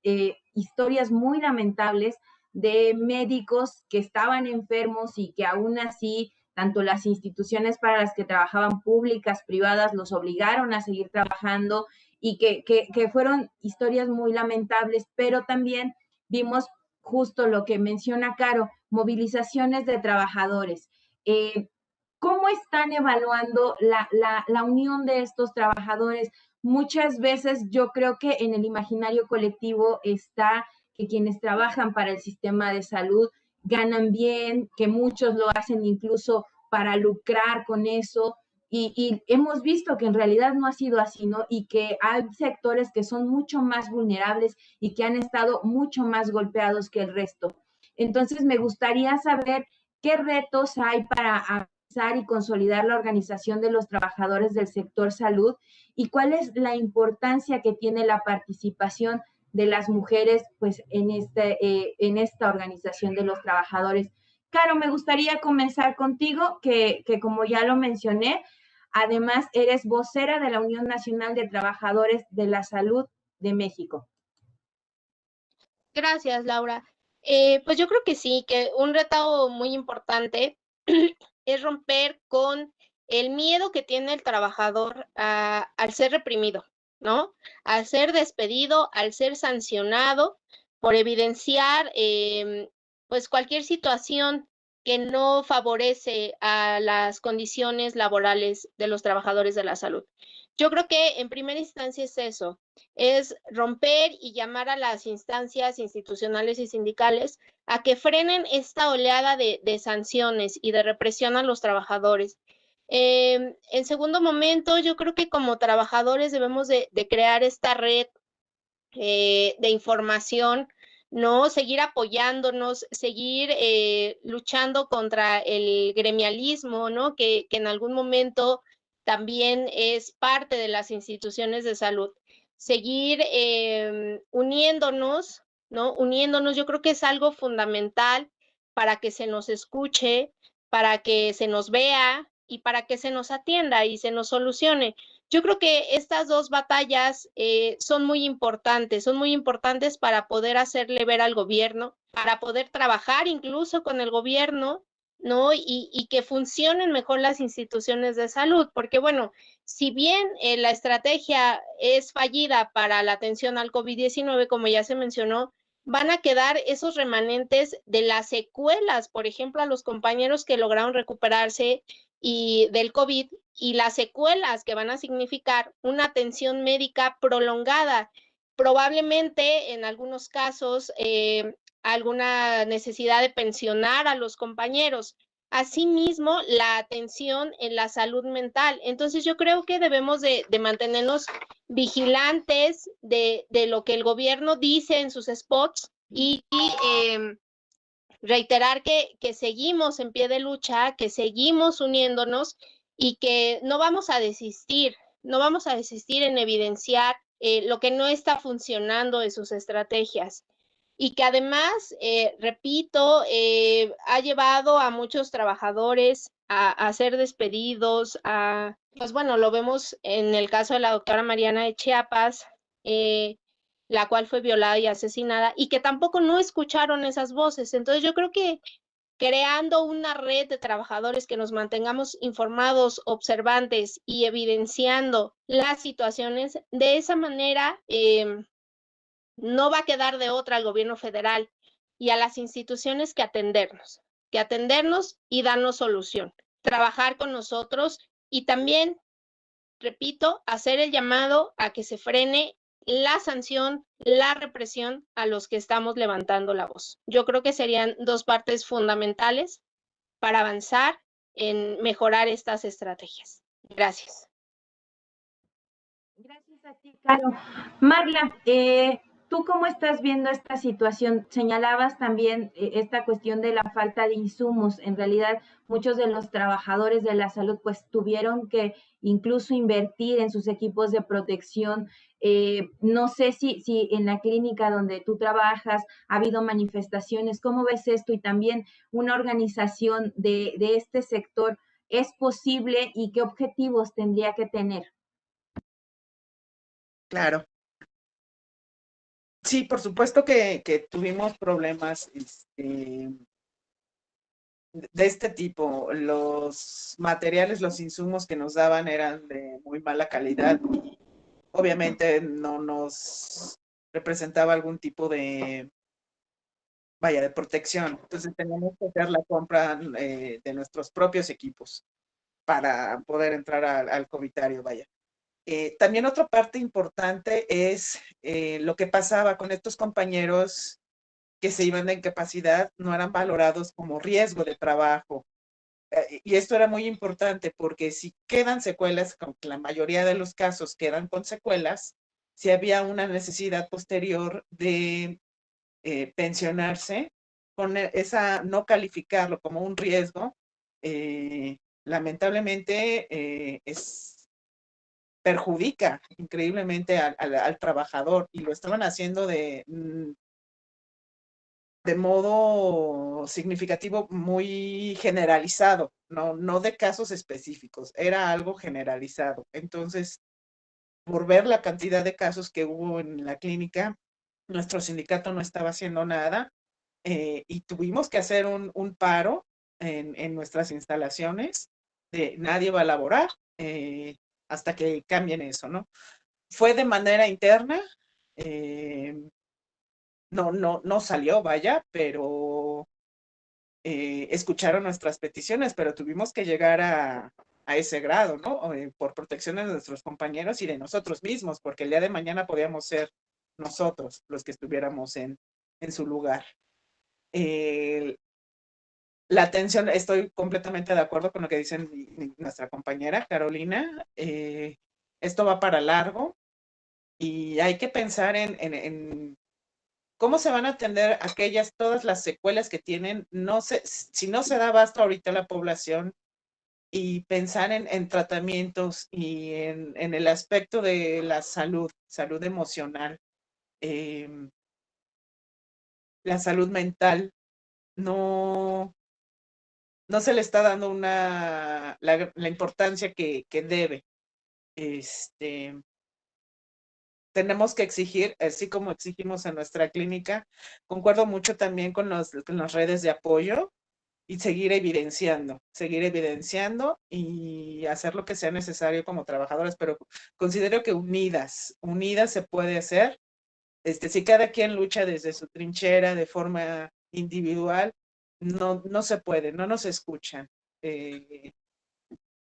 historias muy lamentables de médicos que estaban enfermos y que aún así, tanto las instituciones para las que trabajaban, públicas, privadas, los obligaron a seguir trabajando y que fueron historias muy lamentables, pero también vimos justo lo que menciona Caro, movilizaciones de trabajadores. ¿Cómo están evaluando la unión de estos trabajadores? Muchas veces yo creo que en el imaginario colectivo está que quienes trabajan para el sistema de salud ganan bien, que muchos lo hacen incluso para lucrar con eso. Y hemos visto que en realidad no ha sido así, ¿no? Y que hay sectores que son mucho más vulnerables y que han estado mucho más golpeados que el resto. Entonces, me gustaría saber qué retos hay para avanzar y consolidar la organización de los trabajadores del sector salud y cuál es la importancia que tiene la participación de las mujeres pues en esta organización de los trabajadores. Caro, me gustaría comenzar contigo, que como ya lo mencioné, además eres vocera de la Unión Nacional de Trabajadores de la Salud de México. Gracias, Laura. Pues yo creo que sí, que un reto muy importante es romper con el miedo que tiene el trabajador al ser reprimido, ¿no? Al ser despedido, al ser sancionado por evidenciar pues cualquier situación que no favorece a las condiciones laborales de los trabajadores de la salud. Yo creo que en primera instancia es eso, es romper y llamar a las instancias institucionales y sindicales a que frenen esta oleada de sanciones y de represión a los trabajadores. En segundo momento, yo creo que como trabajadores debemos de crear esta red de información, ¿no? Seguir apoyándonos, seguir luchando contra el gremialismo, ¿no? Que en algún momento también es parte de las instituciones de salud. Seguir uniéndonos, ¿no? Uniéndonos, yo creo que es algo fundamental para que se nos escuche, para que se nos vea y para que se nos atienda y se nos solucione. Yo creo que estas dos batallas son muy importantes para poder hacerle ver al gobierno, para poder trabajar incluso con el gobierno, ¿no? Y que funcionen mejor las instituciones de salud, porque bueno, si bien la estrategia es fallida para la atención al COVID-19, como ya se mencionó, van a quedar esos remanentes de las secuelas, por ejemplo, a los compañeros que lograron recuperarse y del COVID y las secuelas que van a significar una atención médica prolongada, probablemente en algunos casos alguna necesidad de pensionar a los compañeros. Asimismo, la atención en la salud mental. Entonces, yo creo que debemos de mantenernos vigilantes de lo que el gobierno dice en sus spots y reiterar que seguimos en pie de lucha, que seguimos uniéndonos y que no vamos a desistir, no vamos a desistir en evidenciar lo que no está funcionando de sus estrategias. Y que además, repito, ha llevado a muchos trabajadores a ser despedidos, pues bueno, lo vemos en el caso de la doctora Mariana de Chiapas, la cual fue violada y asesinada, y que tampoco no escucharon esas voces. Entonces yo creo que creando una red de trabajadores que nos mantengamos informados, observantes y evidenciando las situaciones, de esa manera no va a quedar de otra al gobierno federal y a las instituciones que atendernos y darnos solución, trabajar con nosotros y también, repito, hacer el llamado a que se frene la sanción, la represión a los que estamos levantando la voz. Yo creo que serían dos partes fundamentales para avanzar en mejorar estas estrategias. Gracias. Gracias a ti, Caro. Marla, ¿tú cómo estás viendo esta situación? Señalabas también esta cuestión de la falta de insumos. En realidad, muchos de los trabajadores de la salud pues tuvieron que incluso invertir en sus equipos de protección. No sé si en la clínica donde tú trabajas ha habido manifestaciones. ¿Cómo ves esto? Y también una organización de este sector, ¿es posible y qué objetivos tendría que tener? Claro. Sí, por supuesto que tuvimos problemas de este tipo. Los materiales, los insumos que nos daban eran de muy mala calidad y obviamente no nos representaba algún tipo de, vaya, de protección. Entonces teníamos que hacer la compra de nuestros propios equipos para poder entrar al covitario, vaya. También otra parte importante es lo que pasaba con estos compañeros que se iban de incapacidad, no eran valorados como riesgo de trabajo. Y esto era muy importante porque si quedan secuelas, aunque la mayoría de los casos quedan con secuelas, si había una necesidad posterior de pensionarse, con esa no calificarlo como un riesgo, lamentablemente perjudica increíblemente al trabajador y lo estaban haciendo de modo significativo muy generalizado, no de casos específicos, era algo generalizado. Entonces, por ver la cantidad de casos que hubo en la clínica, nuestro sindicato no estaba haciendo nada y tuvimos que hacer un paro en nuestras instalaciones de nadie va a laborar hasta que cambien eso, ¿no? Fue de manera interna, no salió, vaya, pero escucharon nuestras peticiones, pero tuvimos que llegar a ese grado, ¿no? Por protección de nuestros compañeros y de nosotros mismos, porque el día de mañana podíamos ser nosotros los que estuviéramos en su lugar. La atención, estoy completamente de acuerdo con lo que dice nuestra compañera Carolina. Esto va para largo y hay que pensar en cómo se van a atender todas las secuelas que tienen. No sé, si no se da abasto ahorita la población y pensar en tratamientos y en el aspecto de la salud emocional, la salud mental, no se le está dando la importancia que debe. Tenemos que exigir, así como exigimos en nuestra clínica, concuerdo mucho también con las redes de apoyo y seguir evidenciando y hacer lo que sea necesario como trabajadoras, pero considero que unidas se puede hacer. Si cada quien lucha desde su trinchera de forma individual, no se puede, no nos escuchan.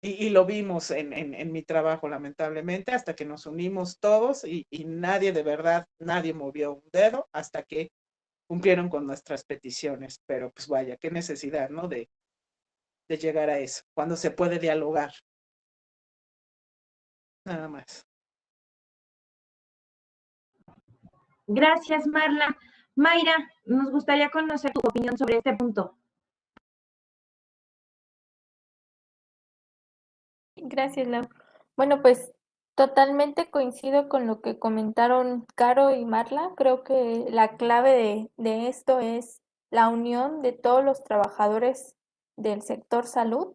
Y lo vimos en mi trabajo, lamentablemente, hasta que nos unimos todos y nadie, de verdad, nadie movió un dedo hasta que cumplieron con nuestras peticiones. Pero pues vaya, qué necesidad, ¿no? De llegar a eso, cuando se puede dialogar. Nada más. Gracias, Marla. Mayra, nos gustaría conocer tu opinión sobre este punto. Gracias, Lau. Bueno, pues totalmente coincido con lo que comentaron Caro y Marla. Creo que la clave de esto es la unión de todos los trabajadores del sector salud,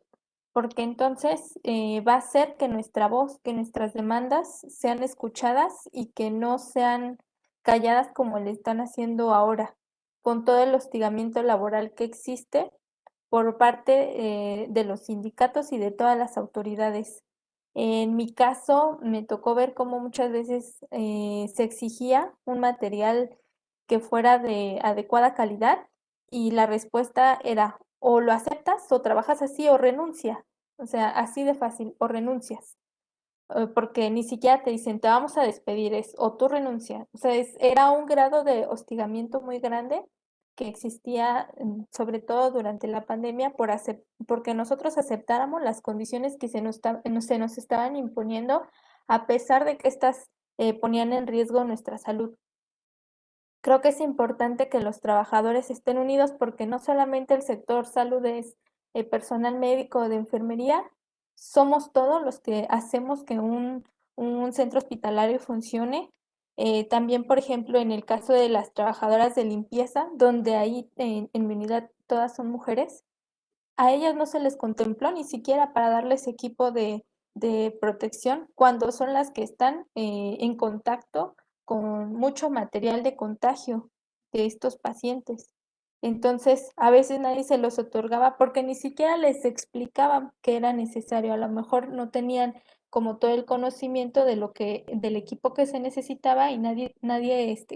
porque entonces va a hacer que nuestra voz, que nuestras demandas sean escuchadas y que no sean calladas como le están haciendo ahora, con todo el hostigamiento laboral que existe por parte de los sindicatos y de todas las autoridades. En mi caso, me tocó ver cómo muchas veces se exigía un material que fuera de adecuada calidad y la respuesta era o lo aceptas o trabajas así o renuncia. O sea, así de fácil, o renuncias. Porque ni siquiera te dicen, te vamos a despedir, es o tú renuncia. O sea, era un grado de hostigamiento muy grande que existía, sobre todo durante la pandemia, porque nosotros aceptáramos las condiciones que se nos estaban imponiendo, a pesar de que estas ponían en riesgo nuestra salud. Creo que es importante que los trabajadores estén unidos porque no solamente el sector salud es personal médico o de enfermería, somos todos los que hacemos que un centro hospitalario funcione. También, por ejemplo, en el caso de las trabajadoras de limpieza, donde ahí en mi unidad todas son mujeres, a ellas no se les contempló ni siquiera para darles equipo de protección cuando son las que están en contacto con mucho material de contagio de estos pacientes. Entonces, a veces nadie se los otorgaba porque ni siquiera les explicaban que era necesario. A lo mejor no tenían como todo el conocimiento de del equipo que se necesitaba y nadie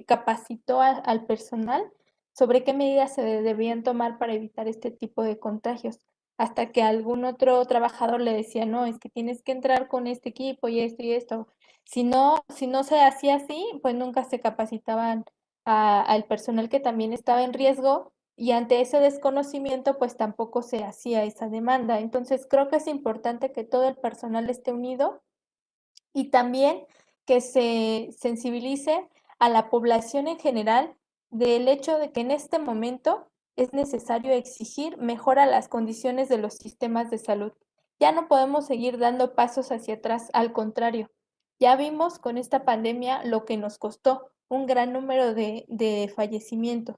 capacitó al personal sobre qué medidas se debían tomar para evitar este tipo de contagios, hasta que algún otro trabajador le decía, no, es que tienes que entrar con este equipo y esto y esto. Si no se hacía así, pues nunca se capacitaban al personal que también estaba en riesgo y ante ese desconocimiento, pues tampoco se hacía esa demanda. Entonces, creo que es importante que todo el personal esté unido y también que se sensibilice a la población en general del hecho de que en este momento es necesario exigir mejora a las condiciones de los sistemas de salud. Ya no podemos seguir dando pasos hacia atrás, al contrario. Ya vimos con esta pandemia lo que nos costó un gran número de fallecimientos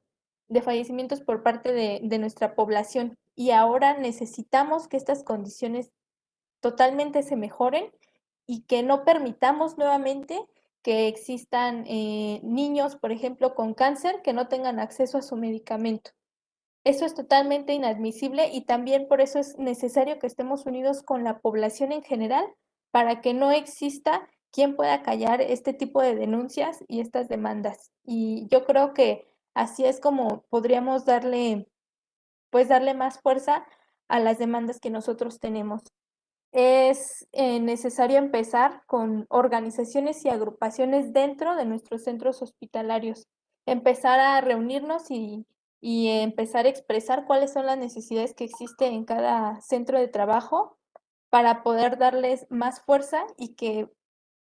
por parte de nuestra población. Y ahora necesitamos que estas condiciones totalmente se mejoren y que no permitamos nuevamente que existan niños, por ejemplo, con cáncer que no tengan acceso a su medicamento. Eso es totalmente inadmisible y también por eso es necesario que estemos unidos con la población en general para que no exista quien pueda callar este tipo de denuncias y estas demandas. Y yo creo que así es como podríamos darle más fuerza a las demandas que nosotros tenemos. Es necesario empezar con organizaciones y agrupaciones dentro de nuestros centros hospitalarios, empezar a reunirnos y empezar a expresar cuáles son las necesidades que existen en cada centro de trabajo para poder darles más fuerza y que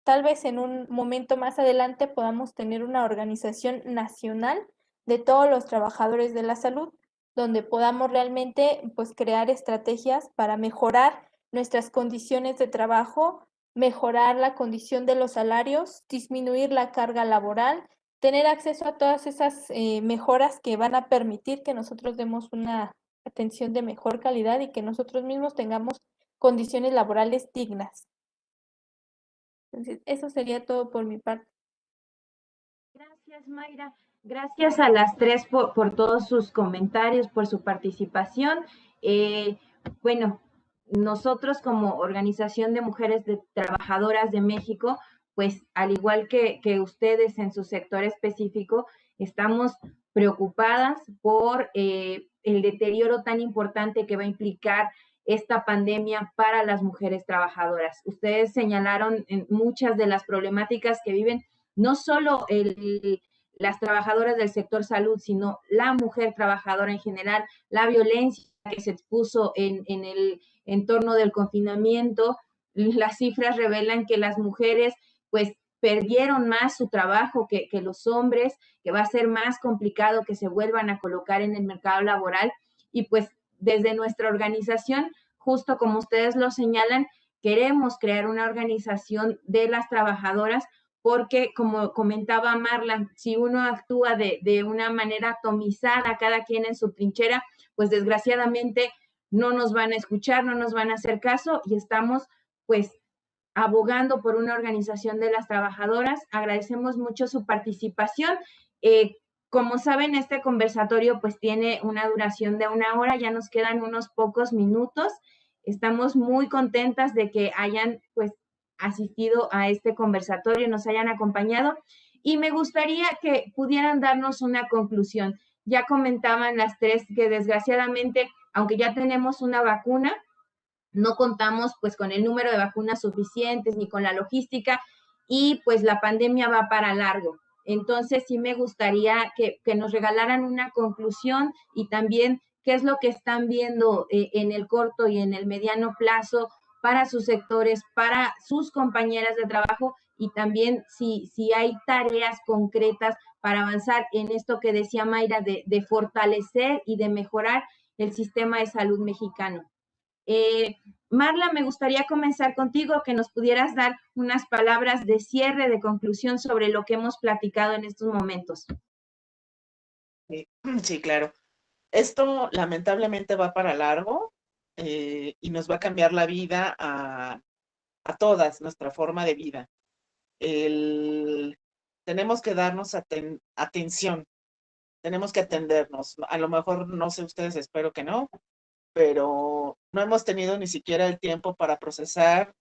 tal vez en un momento más adelante podamos tener una organización nacional de todos los trabajadores de la salud, donde podamos realmente pues crear estrategias para mejorar nuestras condiciones de trabajo, mejorar la condición de los salarios, disminuir la carga laboral, tener acceso a todas esas mejoras que van a permitir que nosotros demos una atención de mejor calidad y que nosotros mismos tengamos condiciones laborales dignas. Entonces, eso sería todo por mi parte. Gracias, Mayra. Gracias a las tres por todos sus comentarios, por su participación. Bueno, nosotros como Organización de Mujeres Trabajadoras de México, pues al igual que ustedes en su sector específico, estamos preocupadas por el deterioro tan importante que va a implicar esta pandemia para las mujeres trabajadoras. Ustedes señalaron muchas de las problemáticas que viven no solo las trabajadoras del sector salud, sino la mujer trabajadora en general, la violencia que se expuso en el entorno del confinamiento. Las cifras revelan que las mujeres pues perdieron más su trabajo que los hombres, que va a ser más complicado que se vuelvan a colocar en el mercado laboral. Y pues desde nuestra organización, justo como ustedes lo señalan, queremos crear una organización de las trabajadoras porque, como comentaba Marla, si uno actúa de una manera atomizada, cada quien en su trinchera, pues desgraciadamente no nos van a escuchar, no nos van a hacer caso y estamos pues abogando por una organización de las trabajadoras. Agradecemos mucho su participación. Como saben, este conversatorio pues tiene una duración de 1 hora, ya nos quedan unos pocos minutos. Estamos muy contentas de que hayan pues asistido a este conversatorio, nos hayan acompañado y me gustaría que pudieran darnos una conclusión. Ya comentaban las tres que desgraciadamente, aunque ya tenemos una vacuna, no contamos pues con el número de vacunas suficientes ni con la logística y pues la pandemia va para largo. Entonces sí me gustaría que nos regalaran una conclusión y también qué es lo que están viendo en el corto y en el mediano plazo para sus sectores, para sus compañeras de trabajo y también si hay tareas concretas para avanzar en esto que decía Mayra de fortalecer y de mejorar el sistema de salud mexicano. Marla, me gustaría comenzar contigo, que nos pudieras dar unas palabras de cierre, de conclusión sobre lo que hemos platicado en estos momentos. Sí, claro. Esto lamentablemente va para largo y nos va a cambiar la vida a todas, nuestra forma de vida. Tenemos que darnos atención, tenemos que atendernos. A lo mejor, no sé ustedes, espero que no, pero no hemos tenido ni siquiera el tiempo para procesar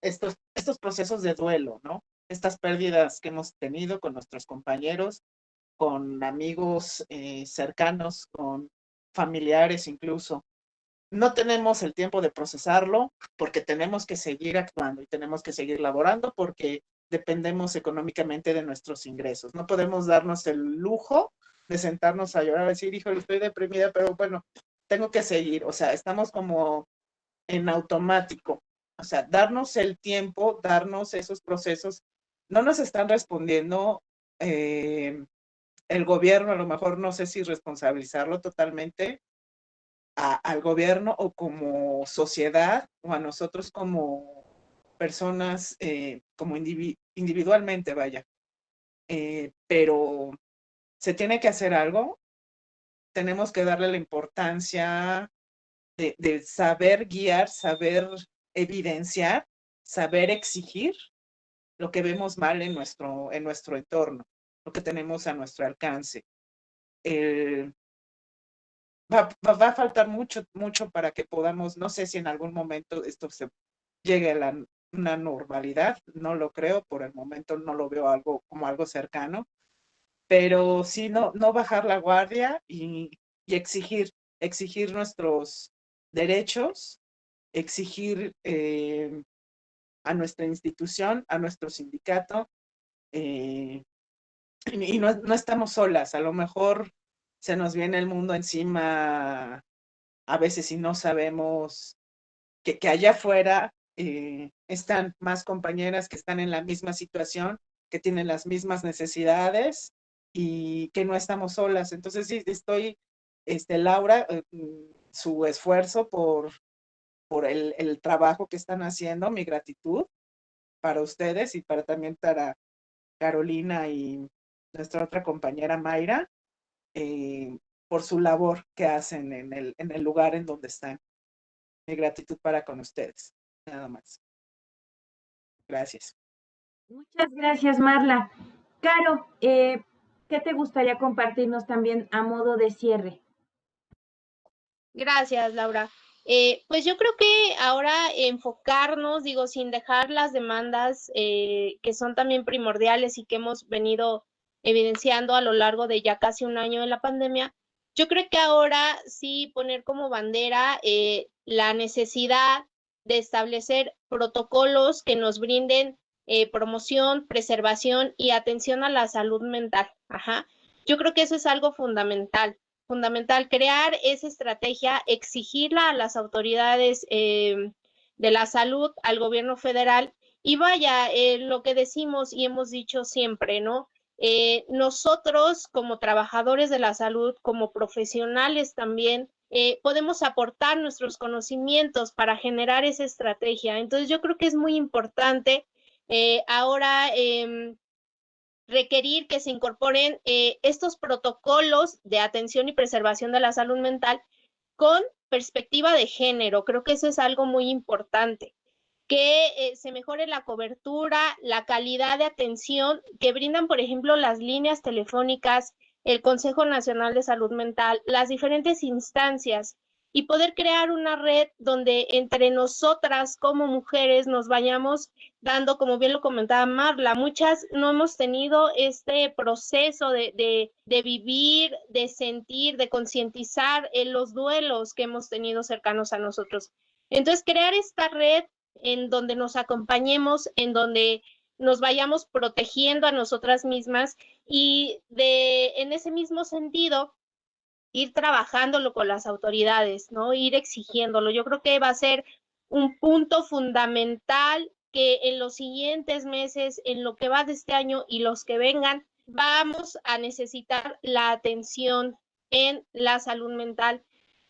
estos procesos de duelo, ¿no? Estas pérdidas que hemos tenido con nuestros compañeros, con amigos cercanos, con familiares incluso. No tenemos el tiempo de procesarlo porque tenemos que seguir actuando y tenemos que seguir laborando porque dependemos económicamente de nuestros ingresos. No podemos darnos el lujo de sentarnos a llorar y decir, híjole, estoy deprimida, pero bueno, tengo que seguir. O sea, estamos como en automático. O sea, darnos el tiempo, darnos esos procesos. No nos están respondiendo el gobierno, a lo mejor no sé si responsabilizarlo totalmente al gobierno o como sociedad o a nosotros como personas, como individualmente, vaya. Pero se tiene que hacer algo, tenemos que darle la importancia de saber guiar, saber evidenciar, saber exigir lo que vemos mal en nuestro entorno, lo que tenemos a nuestro alcance. Va a faltar mucho para que podamos, no sé si en algún momento esto se llegue a una normalidad, no lo creo, por el momento no lo veo como algo cercano, pero sí no bajar la guardia y exigir nuestros derechos, exigir a nuestra institución, a nuestro sindicato, y no estamos solas, a lo mejor se nos viene el mundo encima a veces y no sabemos que allá afuera están más compañeras que están en la misma situación, que tienen las mismas necesidades y que no estamos solas. Entonces sí, estoy, Laura, su esfuerzo por el trabajo que están haciendo, mi gratitud para ustedes y también para Carolina y nuestra otra compañera Mayra, por su labor que hacen en el lugar en donde están. Mi gratitud para con ustedes, nada más. Gracias. Muchas gracias, Marla. Caro, ¿qué te gustaría compartirnos también a modo de cierre? Gracias, Laura. Pues yo creo que ahora enfocarnos, digo, sin dejar las demandas que son también primordiales y que hemos venido evidenciando a lo largo de ya casi un año de la pandemia, yo creo que ahora sí poner como bandera la necesidad de establecer protocolos que nos brinden promoción, preservación y atención a la salud mental. Ajá. Yo creo que eso es algo fundamental crear esa estrategia, exigirla a las autoridades de la salud, al gobierno federal Y vaya, lo que decimos y hemos dicho siempre, ¿no? Nosotros como trabajadores de la salud, como profesionales también, podemos aportar nuestros conocimientos para generar esa estrategia. Entonces yo creo que es muy importante ahora requerir que se incorporen estos protocolos de atención y preservación de la salud mental con perspectiva de género. Creo que eso es algo muy importante, que se mejore la cobertura, la calidad de atención que brindan, por ejemplo, las líneas telefónicas, el Consejo Nacional de Salud Mental, las diferentes instancias, y poder crear una red donde entre nosotras como mujeres nos vayamos dando, como bien lo comentaba Marla, muchas no hemos tenido este proceso de vivir, de sentir, de concientizar los duelos que hemos tenido cercanos a nosotros. Entonces, crear esta red en donde nos acompañemos, en donde nos vayamos protegiendo a nosotras mismas y en ese mismo sentido ir trabajándolo con las autoridades, ¿no? Ir exigiéndolo. Yo creo que va a ser un punto fundamental que en los siguientes meses, en lo que va de este año y los que vengan, vamos a necesitar la atención en la salud mental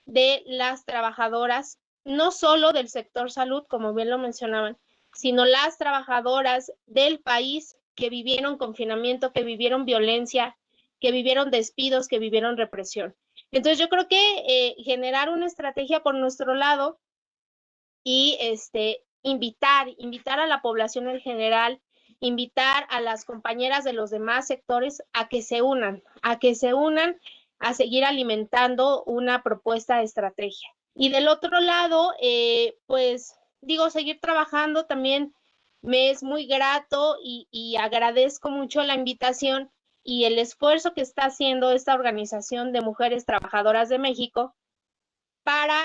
de las trabajadoras, no solo del sector salud, como bien lo mencionaban, sino las trabajadoras del país que vivieron confinamiento, que vivieron violencia, que vivieron despidos, que vivieron represión. Entonces yo creo que generar una estrategia por nuestro lado y invitar a la población en general, invitar a las compañeras de los demás sectores a que se unan, a seguir alimentando una propuesta de estrategia. Y del otro lado, pues digo, seguir trabajando también me es muy grato y agradezco mucho la invitación y el esfuerzo que está haciendo esta organización de mujeres trabajadoras de México para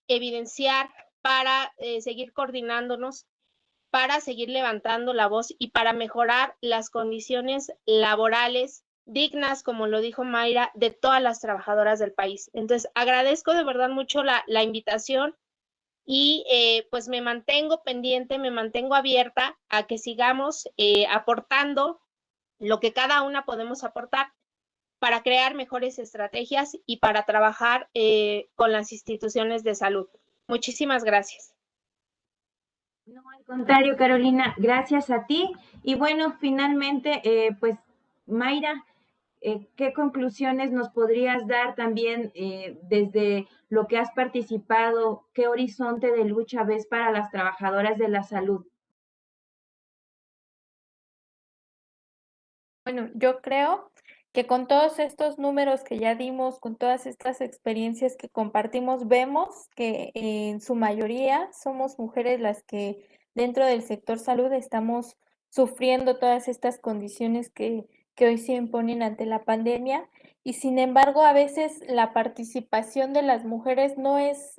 evidenciar, para seguir coordinándonos, para seguir levantando la voz y para mejorar las condiciones laborales dignas, como lo dijo Mayra, de todas las trabajadoras del país. Entonces, agradezco de verdad mucho la invitación y pues me mantengo pendiente, me mantengo abierta a que sigamos aportando lo que cada una podemos aportar para crear mejores estrategias y para trabajar con las instituciones de salud. Muchísimas gracias. No, al contrario, Carolina, gracias a ti. Y bueno, finalmente, pues, Mayra, ¿qué conclusiones nos podrías dar también desde lo que has participado? ¿Qué horizonte de lucha ves para las trabajadoras de la salud? Bueno, yo creo que con todos estos números que ya dimos, con todas estas experiencias que compartimos, vemos que en su mayoría somos mujeres las que dentro del sector salud estamos sufriendo todas estas condiciones que hoy se imponen ante la pandemia. Y sin embargo, a veces la participación de las mujeres no es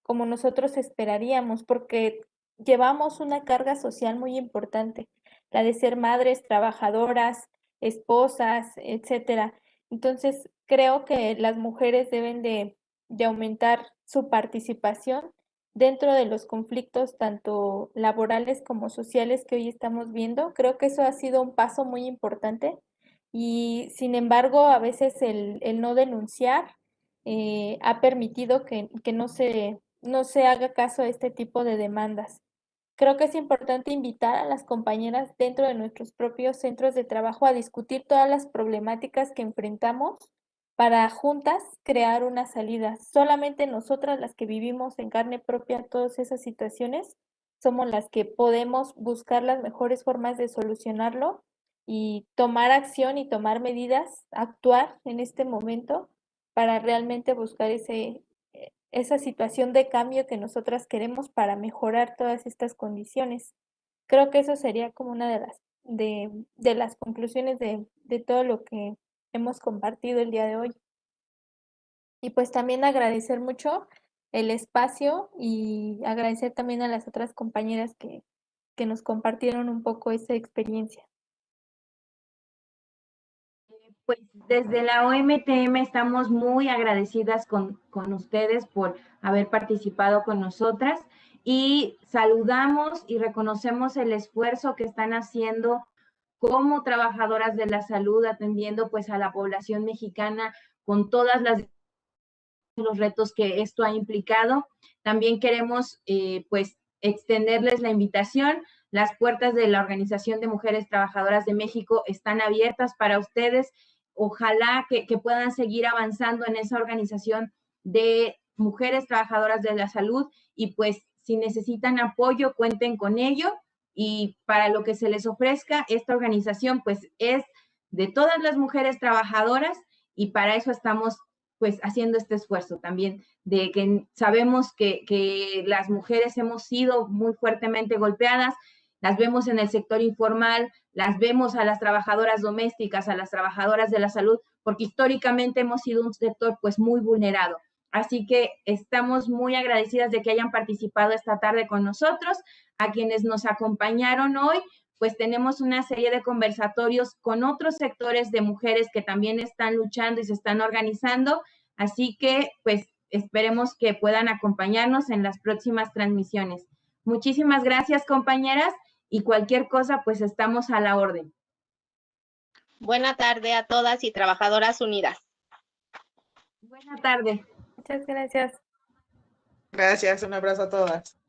como nosotros esperaríamos, porque llevamos una carga social muy importante, la de ser madres trabajadoras, esposas, etcétera. Entonces, creo que las mujeres deben de aumentar su participación dentro de los conflictos tanto laborales como sociales que hoy estamos viendo. Creo que eso ha sido un paso muy importante y sin embargo, a veces el no denunciar ha permitido que no se haga caso a este tipo de demandas. Creo que es importante invitar a las compañeras dentro de nuestros propios centros de trabajo a discutir todas las problemáticas que enfrentamos para juntas crear una salida. Solamente nosotras las que vivimos en carne propia todas esas situaciones somos las que podemos buscar las mejores formas de solucionarlo y tomar acción y tomar medidas, actuar en este momento para realmente buscar esa situación de cambio que nosotras queremos para mejorar todas estas condiciones. Creo que eso sería como una de las conclusiones de todo lo que hemos compartido el día de hoy. Y pues también agradecer mucho el espacio y agradecer también a las otras compañeras que nos compartieron un poco esa experiencia. Pues desde la OMTM estamos muy agradecidas con ustedes por haber participado con nosotras y saludamos y reconocemos el esfuerzo que están haciendo como trabajadoras de la salud, atendiendo pues a la población mexicana con todas los retos que esto ha implicado. También queremos pues extenderles la invitación. Las puertas de la Organización de Mujeres Trabajadoras de México están abiertas para ustedes. Ojalá que puedan seguir avanzando en esa organización de mujeres trabajadoras de la salud y pues si necesitan apoyo, cuenten con ello y para lo que se les ofrezca, esta organización pues es de todas las mujeres trabajadoras y para eso estamos pues haciendo este esfuerzo también de que sabemos que las mujeres hemos sido muy fuertemente golpeadas, las vemos en el sector informal, las vemos a las trabajadoras domésticas, a las trabajadoras de la salud, porque históricamente hemos sido un sector pues muy vulnerado. Así que estamos muy agradecidas de que hayan participado esta tarde con nosotros. A quienes nos acompañaron hoy, pues tenemos una serie de conversatorios con otros sectores de mujeres que también están luchando y se están organizando. Así que, pues, esperemos que puedan acompañarnos en las próximas transmisiones. Muchísimas gracias, compañeras, y cualquier cosa, pues estamos a la orden. Buena tarde a todas y trabajadoras unidas. Buena tarde. Muchas gracias. Gracias, un abrazo a todas.